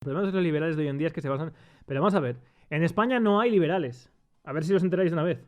problema de los liberales de hoy en día es que se basan... Pero vamos a ver, en España no hay liberales. A ver si os enteráis de una vez.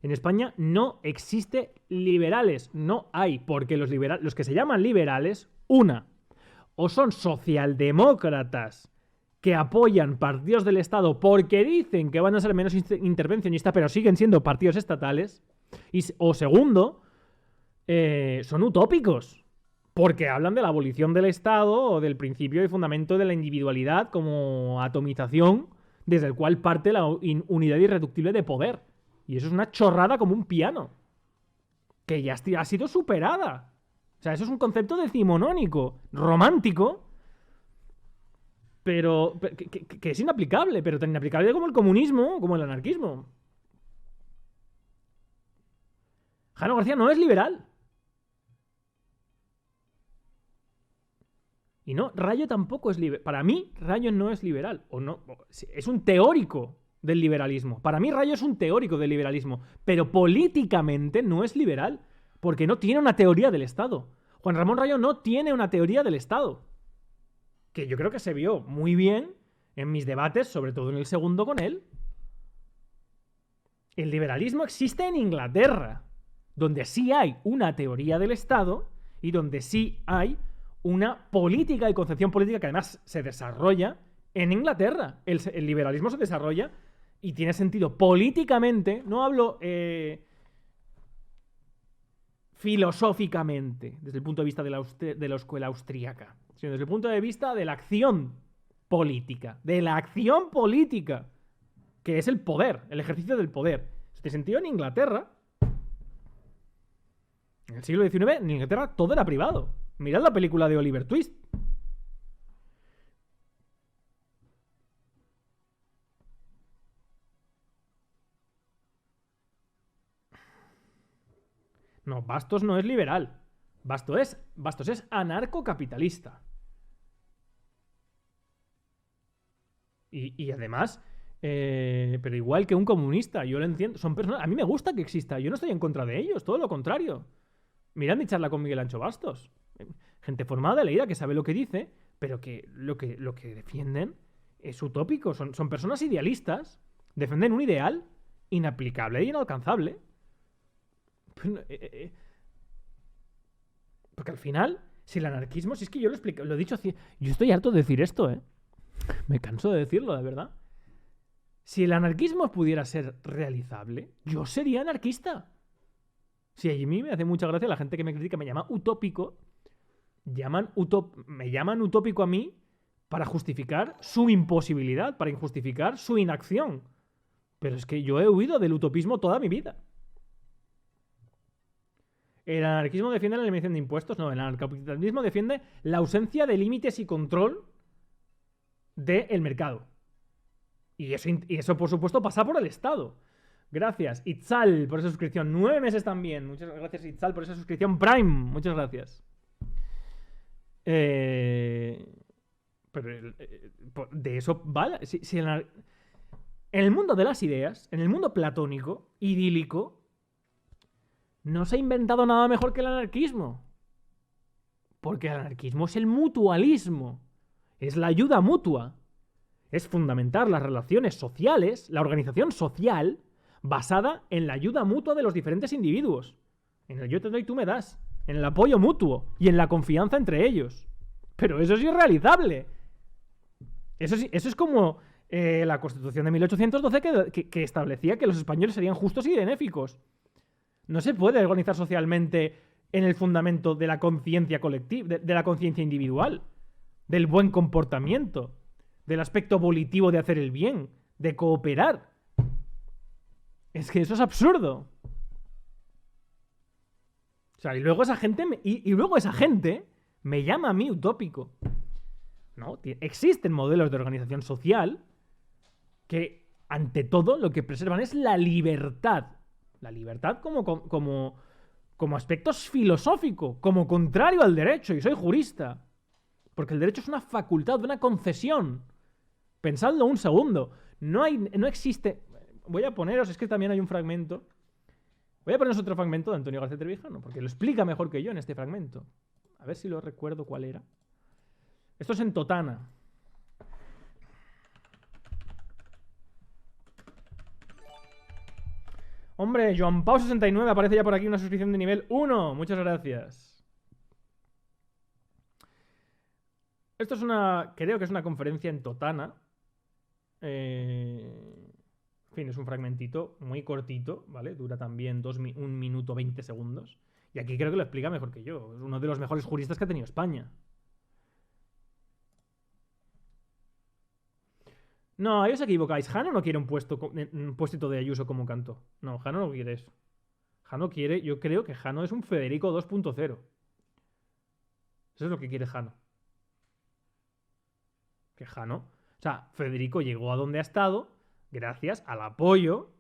En España no existe liberales, no hay, porque los que se llaman liberales, o son socialdemócratas que apoyan partidos del Estado porque dicen que van a ser menos intervencionistas, pero siguen siendo partidos estatales, o segundo, son utópicos, porque hablan de la abolición del Estado o del principio y fundamento de la individualidad como atomización desde el cual parte la unidad irreductible de poder. Y eso es una chorrada como un piano, que ya ha sido superada. O sea, eso es un concepto decimonónico, romántico, pero que es inaplicable, pero tan inaplicable como el comunismo, como el anarquismo. Jano García no es liberal. Y no, Rayo tampoco es liberal. Para mí, Rayo no es liberal. O no, es un teórico del liberalismo. Para mí, Rayo es un teórico del liberalismo. Pero políticamente no es liberal. Porque no tiene una teoría del Estado. Juan Ramón Rayo no tiene una teoría del Estado. Que yo creo que se vio muy bien en mis debates, sobre todo en el segundo con él. El liberalismo existe en Inglaterra, donde sí hay una teoría del Estado y donde sí hay una política y concepción política que además se desarrolla en Inglaterra. El liberalismo se desarrolla y tiene sentido políticamente, no hablo filosóficamente, desde el punto de vista de la escuela austríaca, sino desde el punto de vista de la acción política, que es el poder, el ejercicio del poder. Este sentido en Inglaterra, en el siglo XIX, en Inglaterra todo era privado. Mirad la película de Oliver Twist. No, Bastos no es liberal. Bastos es anarcocapitalista. Y además, pero igual que un comunista, yo lo entiendo. Son personas. A mí me gusta que exista. Yo no estoy en contra de ellos, todo lo contrario. Mirad mi charla con Miguel Ancho Bastos. Gente formada, leída, que sabe lo que dice, pero que lo que defienden es utópico. Son personas idealistas. Defienden un ideal inaplicable e inalcanzable. Porque al final, si el anarquismo, si es que yo lo he dicho, yo estoy harto de decir esto, me canso de decirlo, de verdad. Si el anarquismo pudiera ser realizable, yo sería anarquista. Si a mí me hace mucha gracia la gente que me critica, me llama utópico, me llaman utópico a mí para justificar su imposibilidad, para justificar su inacción. Pero es que yo he huido del utopismo toda mi vida. ¿El anarquismo defiende la eliminación de impuestos? No, el anarcocapitalismo defiende la ausencia de límites y control del mercado. Y eso, por supuesto, pasa por el Estado. Gracias, Itzal, por esa suscripción. 9 meses también. Muchas gracias, Itzal, por esa suscripción Prime. Muchas gracias. Pero de eso vale. En el mundo de las ideas, en el mundo platónico, idílico, no se ha inventado nada mejor que el anarquismo. Porque el anarquismo es el mutualismo. Es la ayuda mutua. Es fundamentar las relaciones sociales, la organización social, basada en la ayuda mutua de los diferentes individuos. En el yo te doy, tú me das. En el apoyo mutuo y en la confianza entre ellos. Pero eso es irrealizable. Eso es como la Constitución de 1812 que establecía que los españoles serían justos y benéficos. No se puede organizar socialmente en el fundamento de la conciencia colectiva, de la conciencia individual, del buen comportamiento, del aspecto volitivo de hacer el bien, de cooperar. Es que eso es absurdo. O sea, y luego esa gente me llama a mí utópico. No, existen modelos de organización social que, ante todo, lo que preservan es la libertad. La libertad como aspecto filosófico, como contrario al derecho, y soy jurista. Porque el derecho es una facultad, una concesión. Pensadlo un segundo. No existe... Voy a poneros, es que también hay un fragmento. Voy a poneros otro fragmento de Antonio García Trevijano, porque lo explica mejor que yo en este fragmento. A ver si lo recuerdo cuál era. Esto es en Totana. Hombre, Joan Pau 69 aparece ya por aquí una suscripción de nivel 1. Muchas gracias. Esto es creo que es una conferencia en Totana. En fin, es un fragmentito muy cortito, ¿vale? Dura también 1 minuto 20 segundos. Y aquí creo que lo explica mejor que yo. Es uno de los mejores juristas que ha tenido España. No, ahí os equivocáis. Jano no quiere un puestito de Ayuso como canto. No, Jano no quiere eso. Jano quiere, yo creo que Jano es un Federico 2.0. Eso es lo que quiere Jano. Que Jano, o sea, Federico llegó a donde ha estado gracias al apoyo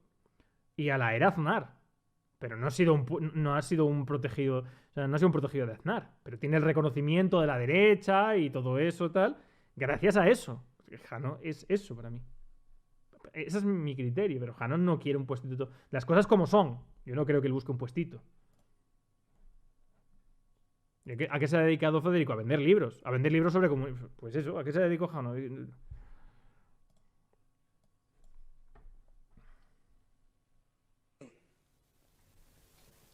y a la era Aznar. Pero no ha sido un protegido, o sea, no ha sido un protegido de Aznar. Pero tiene el reconocimiento de la derecha y todo eso tal, gracias a eso. Jano es eso para mí. Ese es mi criterio, pero Jano no quiere un puestito. Las cosas como son. Yo no creo que él busque un puestito. ¿A qué se ha dedicado Federico? A vender libros. A vender libros sobre cómo. Pues eso, ¿a qué se dedicó Jano?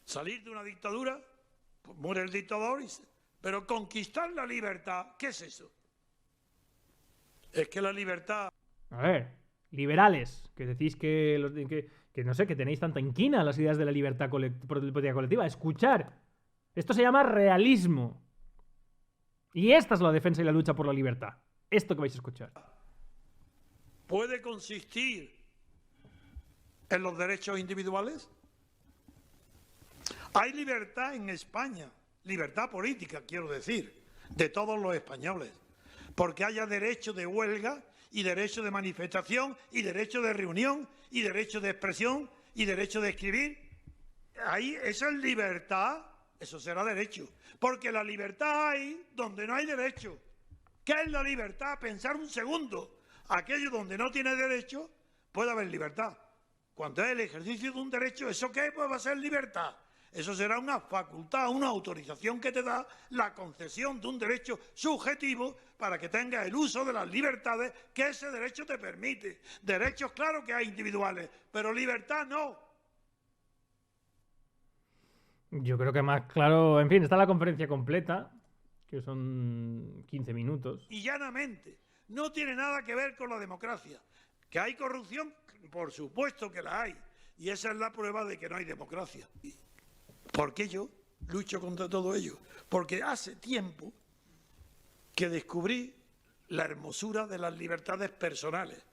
Salir de una dictadura, pues muere el dictador, pero conquistar la libertad, ¿qué es eso? Es que la libertad... A ver, liberales, que decís que no sé, que tenéis tanta inquina las ideas de la libertad política colectiva. Escuchar. Esto se llama realismo. Y esta es la defensa y la lucha por la libertad. Esto que vais a escuchar. ¿Puede consistir en los derechos individuales? Hay libertad en España, libertad política, quiero decir, de todos los españoles, porque haya derecho de huelga y derecho de manifestación y derecho de reunión y derecho de expresión y derecho de escribir. Ahí, esa es libertad, eso será derecho, porque la libertad hay donde no hay derecho. ¿Qué es la libertad? Pensar un segundo, aquello donde no tiene derecho puede haber libertad. Cuando es el ejercicio de un derecho, ¿eso qué? Pues va a ser libertad. Eso será una facultad, una autorización que te da la concesión de un derecho subjetivo para que tengas el uso de las libertades que ese derecho te permite. Derechos, claro que hay individuales, pero libertad no. Yo creo que más claro... En fin, está la conferencia completa, que son 15 minutos. Y llanamente, no tiene nada que ver con la democracia. ¿Que hay corrupción? Por supuesto que la hay. Y esa es la prueba de que no hay democracia. ¿Por qué yo lucho contra todo ello? Porque hace tiempo que descubrí la hermosura de las libertades personales.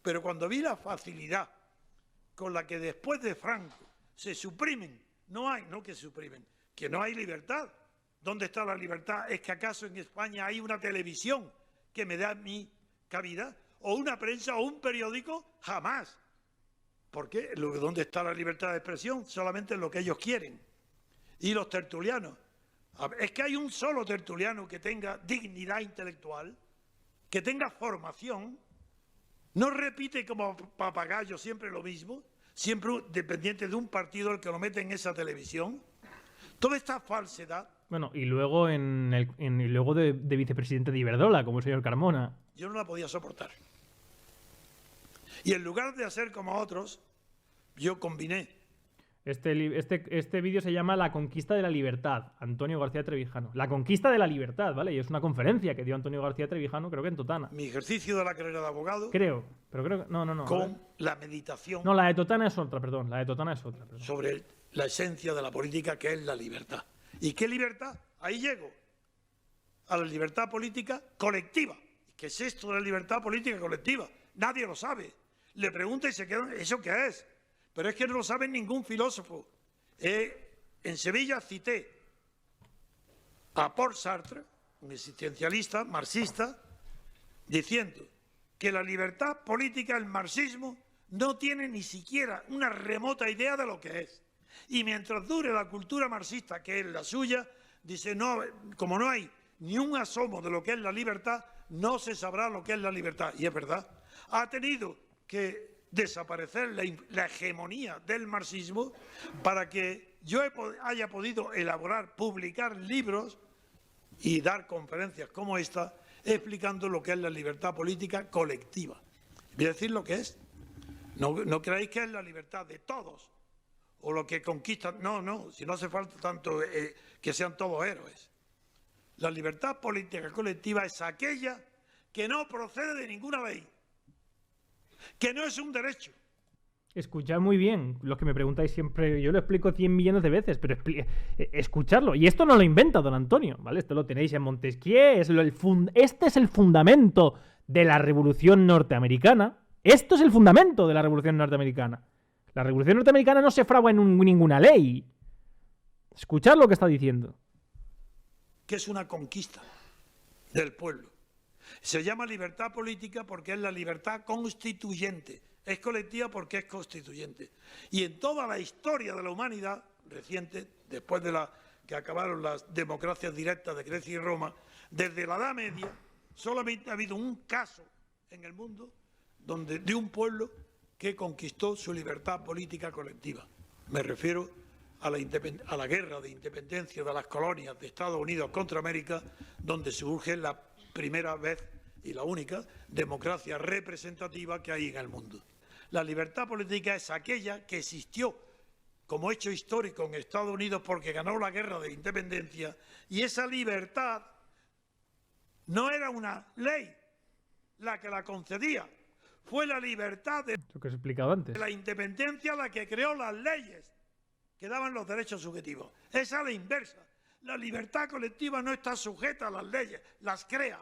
Pero cuando vi la facilidad con la que después de Franco se suprimen, no que suprimen, que no hay libertad. ¿Dónde está la libertad? ¿Es que acaso en España hay una televisión que me da mi cabida? ¿O una prensa o un periódico? Jamás. ¿Por qué? ¿Dónde está la libertad de expresión? Solamente en lo que ellos quieren. Y los tertulianos. Es que hay un solo tertuliano que tenga dignidad intelectual, que tenga formación, no repite como papagayo siempre lo mismo, siempre dependiente de un partido el que lo mete en esa televisión. Toda esta falsedad. Bueno, y luego luego de vicepresidente de Iberdrola, como el señor Carmona. Yo no la podía soportar. Y en lugar de hacer como otros, yo combiné. Este vídeo se llama La conquista de la libertad, Antonio García Trevijano. La conquista de la libertad, ¿vale? Y es una conferencia que dio Antonio García Trevijano, creo que en Totana. Mi ejercicio de la carrera de abogado. Creo que... No. Con la meditación. No, la de Totana es otra, perdón. La de Totana es otra. Perdón. Sobre la esencia de la política, que es la libertad. ¿Y qué libertad? Ahí llego. A la libertad política colectiva. ¿Qué es esto de la libertad política colectiva? Nadie lo sabe. Le pregunta y se queda, ¿eso qué es? Pero es que no lo sabe ningún filósofo. En Sevilla cité a Paul Sartre, un existencialista, marxista, diciendo que la libertad política, el marxismo, no tiene ni siquiera una remota idea de lo que es. Y mientras dure la cultura marxista, que es la suya, dice, no, como no hay ni un asomo de lo que es la libertad, no se sabrá lo que es la libertad. Y es verdad. Ha tenido que desaparecer la hegemonía del marxismo para que yo haya podido elaborar, publicar libros y dar conferencias como esta explicando lo que es la libertad política colectiva. Voy a decir lo que es. No creáis que es la libertad de todos o lo que conquistan. No, si no hace falta tanto que sean todos héroes. La libertad política colectiva es aquella que no procede de ninguna ley, que no es un derecho. Escuchad muy bien, los que me preguntáis siempre, yo lo explico 100 millones de veces, pero escuchadlo. Y esto no lo inventa don Antonio, ¿vale? Esto lo tenéis en Montesquieu, este es el fundamento de la Revolución Norteamericana. Esto es el fundamento de la Revolución Norteamericana. La Revolución Norteamericana no se fragua en ninguna ley. Escuchad lo que está diciendo. Que es una conquista del pueblo. Se llama libertad política porque es la libertad constituyente. Es colectiva porque es constituyente. Y en toda la historia de la humanidad reciente, después de que acabaron las democracias directas de Grecia y Roma, desde la Edad Media, solamente ha habido un caso en el mundo de un pueblo que conquistó su libertad política colectiva. Me refiero a la guerra de independencia de las colonias de Estados Unidos contra América, donde surge la primera vez y la única democracia representativa que hay en el mundo. La libertad política es aquella que existió como hecho histórico en Estados Unidos porque ganó la guerra de independencia, y esa libertad no era una ley la que la concedía, fue la libertad de Lo que os he explicado antes. la independencia la que creó las leyes que daban los derechos subjetivos. Esa es la inversa. La libertad colectiva no está sujeta a las leyes, las crea.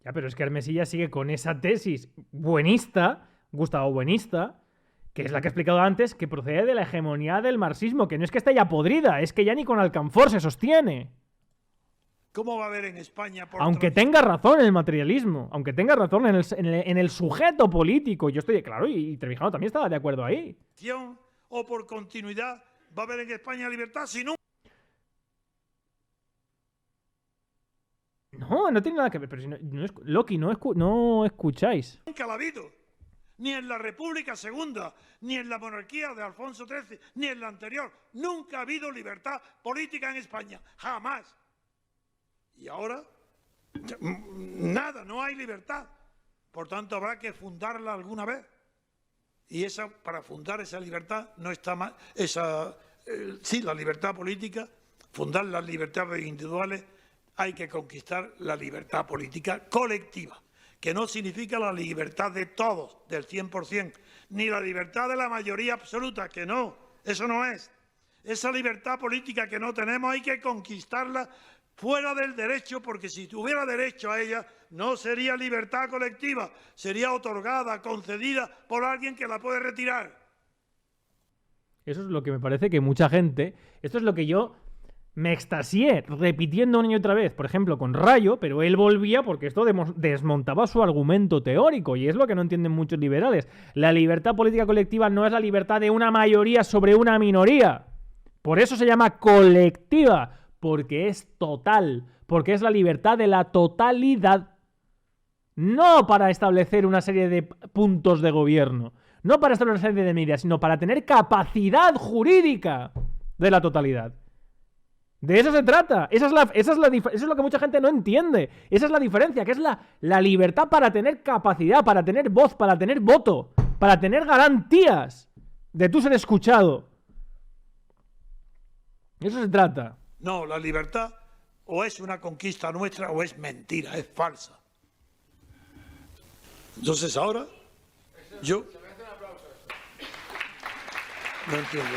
Ya, pero es que Hermesilla sigue con esa tesis buenista, Gustavo Buenista, que es la que he explicado antes, que procede de la hegemonía del marxismo, que no es que esté ya podrida, es que ya ni con Alcanfor se sostiene. ¿Cómo va a haber en España? Aunque tenga razón el materialismo, aunque tenga razón en el sujeto político, yo estoy, claro, y Trevijano también estaba de acuerdo ahí. O por continuidad, va a haber en España libertad si no. No tiene nada que ver, pero si Loki, no escucháis. Nunca la ha habido. Ni en la República Segunda, ni en la monarquía de Alfonso XIII, ni en la anterior. Nunca ha habido libertad política en España. Jamás. Y ahora, nada, no hay libertad. Por tanto, habrá que fundarla alguna vez. Y para fundar esa libertad no está mal. Sí, la libertad política, fundar las libertades individuales, hay que conquistar la libertad política colectiva, que no significa la libertad de todos, del 100%, ni la libertad de la mayoría absoluta, que no, eso no es. Esa libertad política que no tenemos hay que conquistarla fuera del derecho, porque si tuviera derecho a ella, no sería libertad colectiva, sería otorgada, concedida por alguien que la puede retirar. Eso es lo que me parece que mucha gente... Esto es lo que yo me extasié repitiendo una y otra vez, por ejemplo, con Rayo, pero él volvía porque esto desmontaba su argumento teórico, y es lo que no entienden muchos liberales. La libertad política colectiva no es la libertad de una mayoría sobre una minoría. Por eso se llama colectiva, porque es total, porque es la libertad de la totalidad. No para establecer una serie de puntos de gobierno, no para establecer una serie de medidas, sino para tener capacidad jurídica de la totalidad. De eso se trata. Eso es lo que mucha gente no entiende. Esa es la diferencia, que es la libertad para tener capacidad, para tener voz, para tener voto, para tener garantías de tú ser escuchado. Eso se trata. No, la libertad o es una conquista nuestra o es mentira, es falsa. Entonces ahora, yo... No entiendo.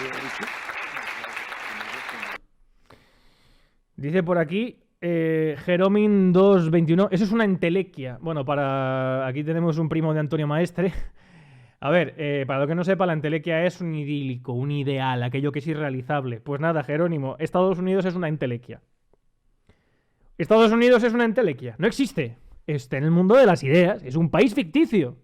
Dice por aquí, Jeromin 221, eso es una entelequia. Bueno, aquí tenemos un primo de Antonio Maestre. A ver, para lo que no sepa, la entelequia es un idílico, un ideal, aquello que es irrealizable. Pues nada, Jerónimo, Estados Unidos es una entelequia. Estados Unidos es una entelequia, no existe. Está en el mundo de las ideas, es un país ficticio.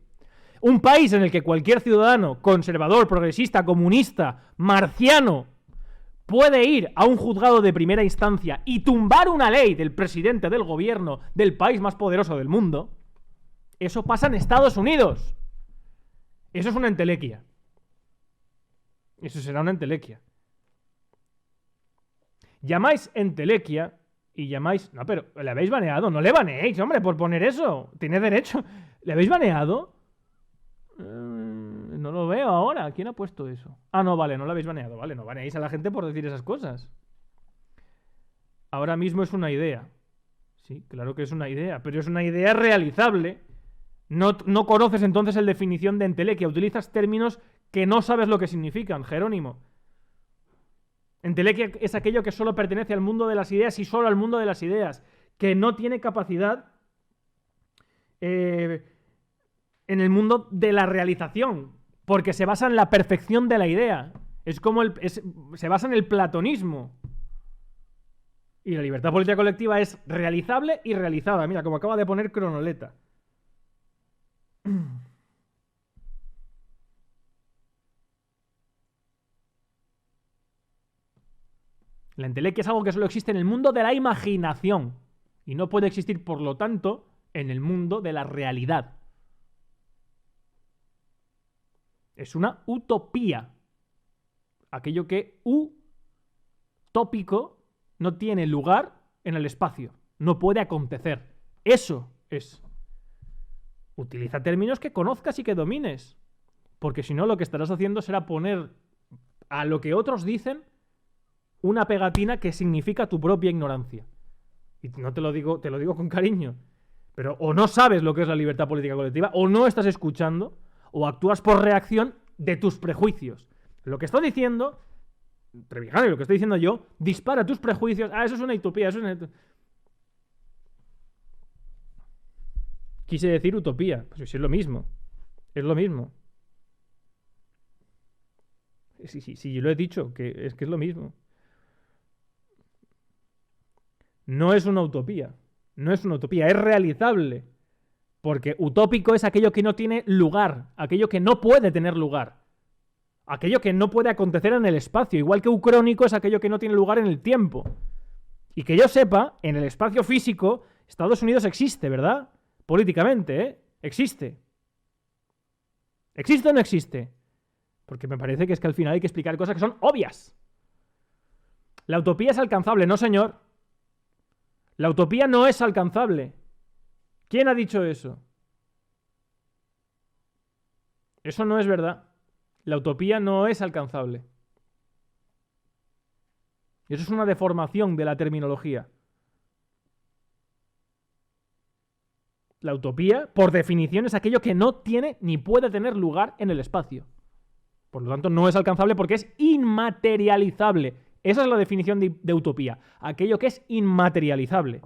Un país en el que cualquier ciudadano, conservador, progresista, comunista, marciano, puede ir a un juzgado de primera instancia y tumbar una ley del presidente del gobierno del país más poderoso del mundo. Eso pasa en Estados Unidos. Eso es una entelequia. Eso será una entelequia. Llamáis entelequia y llamáis... No, pero ¿le habéis baneado? No le baneéis, hombre, por poner eso. Tiene derecho. ¿Le habéis baneado? No lo veo ahora. ¿Quién ha puesto eso? Ah, no, vale, no lo habéis baneado. Vale, no baneáis a la gente por decir esas cosas. Ahora mismo es una idea. Sí, claro que es una idea, pero es una idea realizable. No conoces entonces la definición de entelequia. Utilizas términos que no sabes lo que significan, Jerónimo. Entelequia es aquello que solo pertenece al mundo de las ideas y solo al mundo de las ideas, que no tiene capacidad en el mundo de la realización, porque se basa en la perfección de la idea. Es como se basa en el platonismo. Y la libertad política colectiva es realizable y realizada. Mira, como acaba de poner Cronoleta. La entelequia es algo que solo existe en el mundo de la imaginación y no puede existir, por lo tanto, en el mundo de la realidad. Es una utopía. Aquello que utópico no tiene lugar en el espacio. No puede acontecer. Eso es. Utiliza términos que conozcas y que domines. Porque si no, lo que estarás haciendo será poner a lo que otros dicen una pegatina que significa tu propia ignorancia. Y no te lo digo con cariño. Pero o no sabes lo que es la libertad política colectiva, o no estás escuchando, o actúas por reacción de tus prejuicios. Lo que estoy diciendo, Trevijano, y lo que estoy diciendo yo, dispara tus prejuicios. Ah, eso es una utopía, eso es una... Quise decir utopía. Pues es lo mismo. Es lo mismo. Sí, yo lo he dicho, que es lo mismo. No es una utopía. No es una utopía, es realizable. Porque utópico es aquello que no tiene lugar, aquello que no puede tener lugar, aquello que no puede acontecer en el espacio, igual que ucrónico es aquello que no tiene lugar en el tiempo. Y que yo sepa, en el espacio físico, Estados Unidos existe, ¿verdad? Políticamente, ¿eh? Existe. ¿Existe o no existe? Porque me parece que es que al final hay que explicar cosas que son obvias. La utopía es alcanzable, no señor. La utopía no es alcanzable. ¿Quién ha dicho eso? Eso no es verdad. La utopía no es alcanzable. Eso es una deformación de la terminología. La utopía, por definición, es aquello que no tiene ni puede tener lugar en el espacio. Por lo tanto, no es alcanzable porque es inmaterializable. Esa es la definición de utopía. Aquello que es inmaterializable.